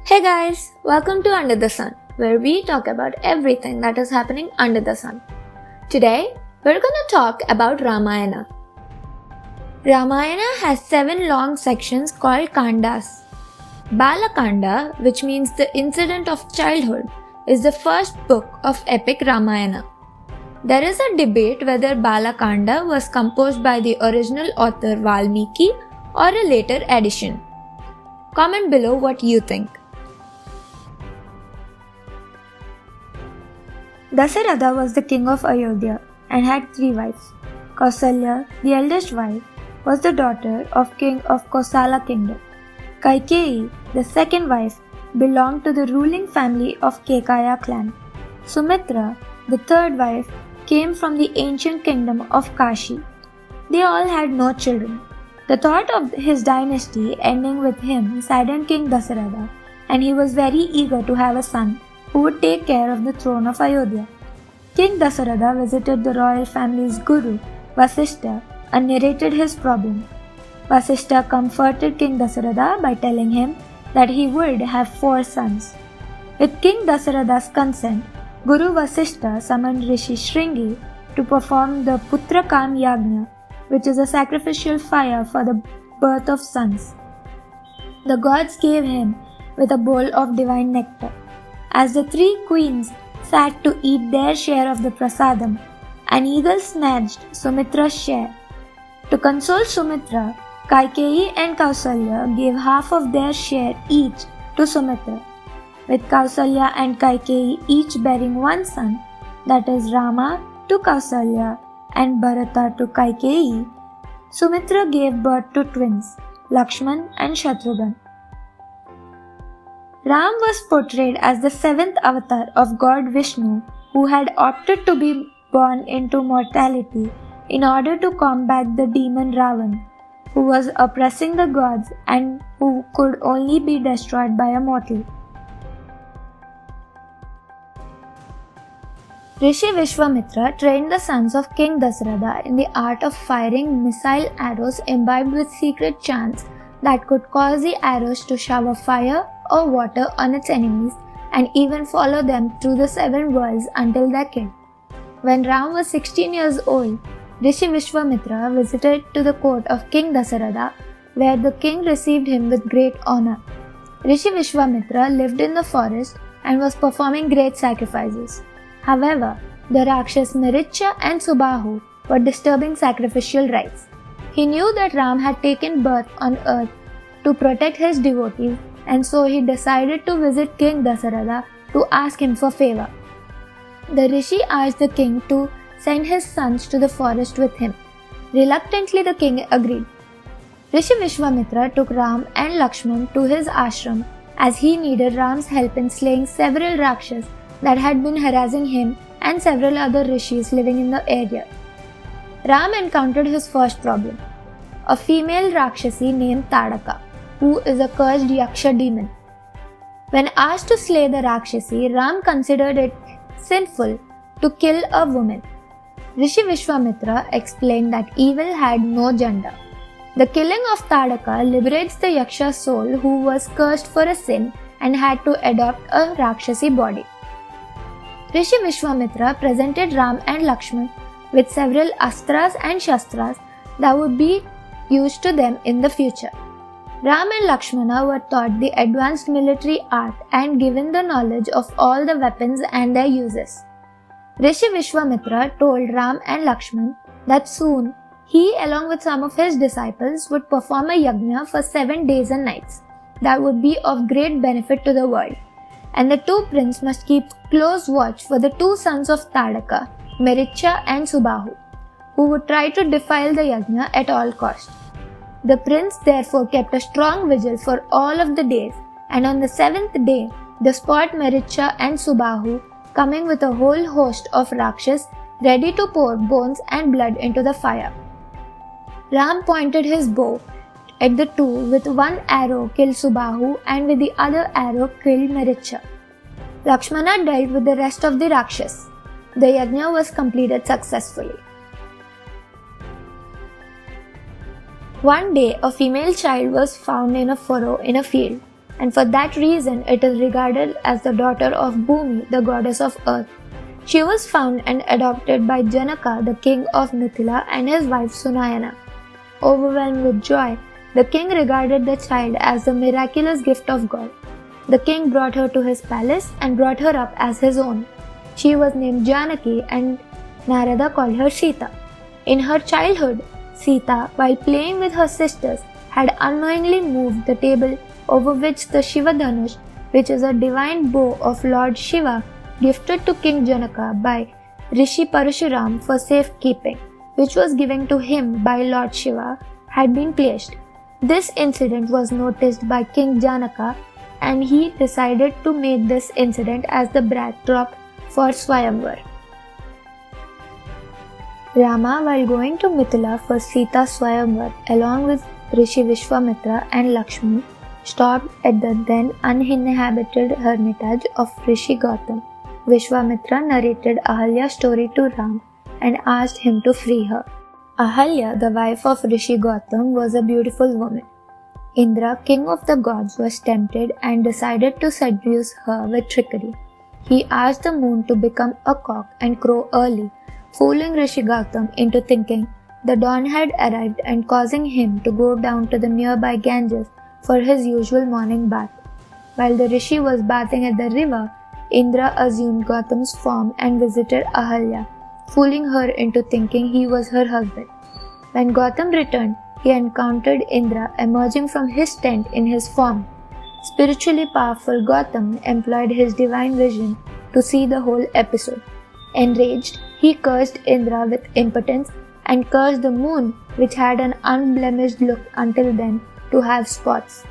Hey guys, welcome to Under the Sun, where we talk about everything that is happening under the sun. Today, we're gonna talk about Ramayana. Ramayana has 7 long sections called Kandas. Balakanda, which means the incident of childhood, is the first book of epic Ramayana. There is a debate whether Balakanda was composed by the original author Valmiki or a later edition. Comment below what you think. Dasaratha was the king of Ayodhya and had 3 wives. Kausalya, the eldest wife, was the daughter of king of Kosala kingdom. Kaikeyi, the second wife, belonged to the ruling family of Kekaya clan. Sumitra, the third wife, came from the ancient kingdom of Kashi. They all had no children. The thought of his dynasty ending with him saddened King Dasaratha, and he was very eager to have a son who would take care of the throne of Ayodhya. King Dasaratha visited the royal family's guru, Vasishtha, and narrated his problem. Vasishtha comforted King Dasaratha by telling him that he would have 4 sons. With King Dasaratha's consent, Guru Vasishtha summoned Rishi Shringi to perform the Putrakam Yagna, which is a sacrificial fire for the birth of sons. The gods gave him with a bowl of divine nectar. As the 3 queens sat to eat their share of the prasadam, an eagle snatched Sumitra's share. To console Sumitra, Kaikeyi and Kausalya gave half of their share each to Sumitra. With Kausalya and Kaikeyi each bearing 1 son, that is Rama to Kausalya and Bharata to Kaikeyi, Sumitra gave birth to twins, Lakshman and Shatrughan. Ram was portrayed as the 7th avatar of God Vishnu, who had opted to be born into mortality in order to combat the demon Ravan, who was oppressing the gods and who could only be destroyed by a mortal. Rishi Vishwamitra trained the sons of King Dasaratha in the art of firing missile arrows imbibed with secret chants that could cause the arrows to shower fire or water on its enemies and even follow them through the 7 worlds until their killed. When Ram was 16 years old, Rishi Vishwamitra visited to the court of King Dasaratha, where the king received him with great honor. Rishi Vishwamitra lived in the forest and was performing great sacrifices. However, the Rakshas Mricha and Subahu were disturbing sacrificial rites. He knew that Ram had taken birth on earth to protect his devotees, and so he decided to visit King Dasaratha to ask him for favor. The rishi asked the king to send his sons to the forest with him. Reluctantly, the king agreed. Rishi Vishwamitra took Ram and Lakshman to his ashram as he needed Ram's help in slaying several Rakshas that had been harassing him and several other rishis living in the area. Ram encountered his first problem, a female Rakshasi named Tadaka, who is a cursed Yaksha demon. When asked to slay the Rakshasi, Ram considered it sinful to kill a woman. Rishi Vishwamitra explained that evil had no gender. The killing of Tadaka liberates the Yaksha soul who was cursed for a sin and had to adopt a Rakshasi body. Rishi Vishwamitra presented Ram and Lakshman with several astras and shastras that would be used to them in the future. Ram and Lakshmana were taught the advanced military art and given the knowledge of all the weapons and their uses. Rishi Vishwamitra told Ram and Lakshman that soon he, along with some of his disciples, would perform a yajna for 7 days and nights that would be of great benefit to the world, and the 2 princes must keep close watch for the 2 sons of Tadaka, Mricha and Subahu, who would try to defile the yajna at all cost. The prince therefore kept a strong vigil for all of the days, and on the 7th day, they spot Mricha and Subahu coming with a whole host of Rakshas ready to pour bones and blood into the fire. Ram pointed his bow at the 2 with 1 arrow killed Subahu and with the other arrow killed Mricha. Lakshmana dealt with the rest of the Rakshas. The yajna was completed successfully. One day, a female child was found in a furrow in a field. and for that reason it is regarded as the daughter of Bhumi, the goddess of earth. She was found and adopted by Janaka, the king of Mithila, and his wife Sunayana. Overwhelmed with joy, the king regarded the child as the miraculous gift of God. The king brought her to his palace and brought her up as his own. She was named Janaki and Narada called her Sita. In her childhood, Sita, while playing with her sisters, had unknowingly moved the table over which the Shiva Dhanush, which is a divine bow of Lord Shiva, gifted to King Janaka by Rishi Parashuram for safekeeping, which was given to him by Lord Shiva, had been placed. This incident was noticed by King Janaka, and he decided to make this incident as the backdrop for Swayamvar. Rama, while going to Mithila for Sita's Swayamvar along with Rishi Vishwamitra and Lakshman, stopped at the then uninhabited hermitage of Rishi Gautam. Vishwamitra narrated Ahalya's story to Ram and asked him to free her. Ahalya, the wife of Rishi Gautam, was a beautiful woman. Indra, king of the gods, was tempted and decided to seduce her with trickery. He asked the moon to become a cock and crow early, fooling Rishi Gautam into thinking the dawn had arrived and causing him to go down to the nearby Ganges for his usual morning bath. While the Rishi was bathing at the river, Indra assumed Gautam's form and visited Ahalya, fooling her into thinking he was her husband. When Gautam returned, he encountered Indra emerging from his tent in his form. Spiritually powerful Gautam employed his divine vision to see the whole episode. Enraged, he cursed Indra with impotence and cursed the moon, which had an unblemished look until then, to have spots.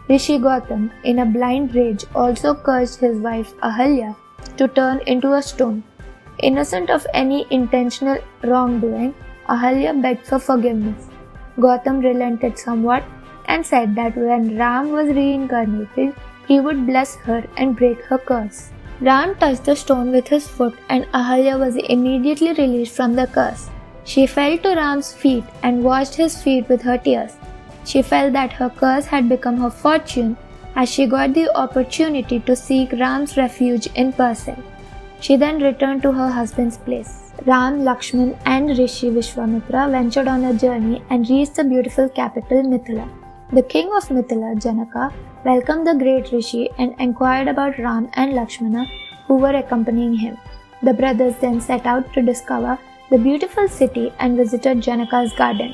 Rishi Gautam, in a blind rage, also cursed his wife Ahalya to turn into a stone. Innocent of any intentional wrongdoing, Ahalya begged for forgiveness. Gautam relented somewhat and said that when Ram was reincarnated, he would bless her and break her curse. Ram touched the stone with his foot and Ahalya was immediately released from the curse. She fell to Ram's feet and washed his feet with her tears. She felt that her curse had become her fortune as she got the opportunity to seek Ram's refuge in person. She then returned to her husband's place. Ram, Lakshman and Rishi Vishwamitra ventured on a journey and reached the beautiful capital Mithila. The king of Mithila, Janaka, welcomed the great Rishi and inquired about Ram and Lakshmana who were accompanying him. The brothers then set out to discover the beautiful city and visited Janaka's garden.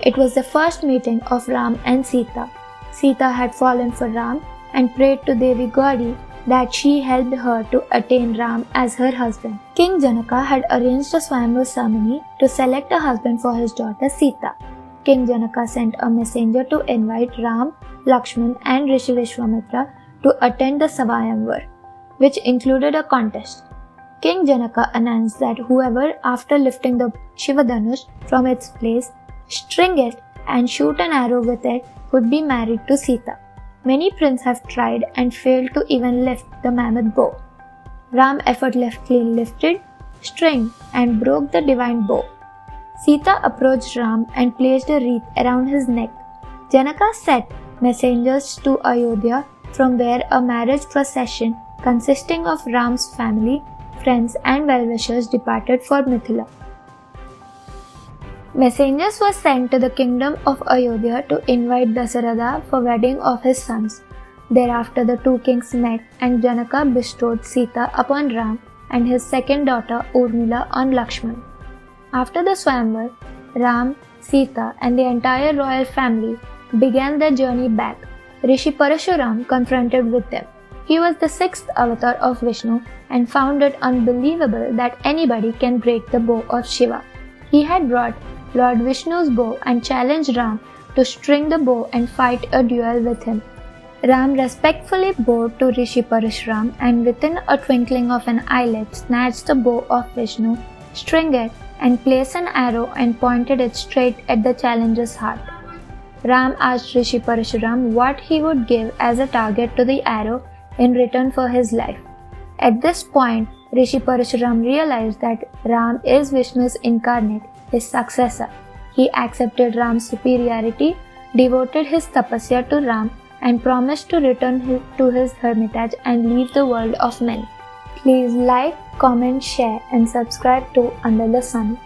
It was the first meeting of Ram and Sita. Sita had fallen for Ram and prayed to Devi Gauri that she helped her to attain Ram as her husband. King Janaka had arranged a Swayamvar ceremony to select a husband for his daughter Sita. King Janaka sent a messenger to invite Ram, Lakshman and Rishi Vishwamitra to attend the Swayamvar, which included a contest. King Janaka announced that whoever, after lifting the Shiva Dhanush from its place, string it and shoot an arrow with it would be married to Sita. Many princes have tried and failed to even lift the mammoth bow. Ram effortlessly lifted, string and broke the divine bow. Sita approached Ram and placed a wreath around his neck. Janaka sent messengers to Ayodhya from where a marriage procession consisting of Ram's family, friends and well-wishers departed for Mithila. Messengers were sent to the kingdom of Ayodhya to invite Dasarada for wedding of his sons. Thereafter the two kings met and Janaka bestowed Sita upon Ram and his second daughter Urmila on Lakshman. After the Swayamvar, Ram, Sita and the entire royal family began their journey back. Rishi Parashuram confronted with them. He was the sixth avatar of Vishnu and found it unbelievable that anybody can break the bow of Shiva. He had brought Lord Vishnu's bow and challenged Ram to string the bow and fight a duel with him. Ram respectfully bowed to Rishi Parashuram and within a twinkling of an eyelid snatched the bow of Vishnu, string it and placed an arrow and pointed it straight at the challenger's heart. Ram asked Rishi Parashuram what he would give as a target to the arrow in return for his life. At this point, Rishi Parashuram realized that Ram is Vishnu's incarnate, his successor. He accepted Ram's superiority, devoted his tapasya to Ram and promised to return to his hermitage and leave the world of men. Please like, comment, share and subscribe to Under the Sun.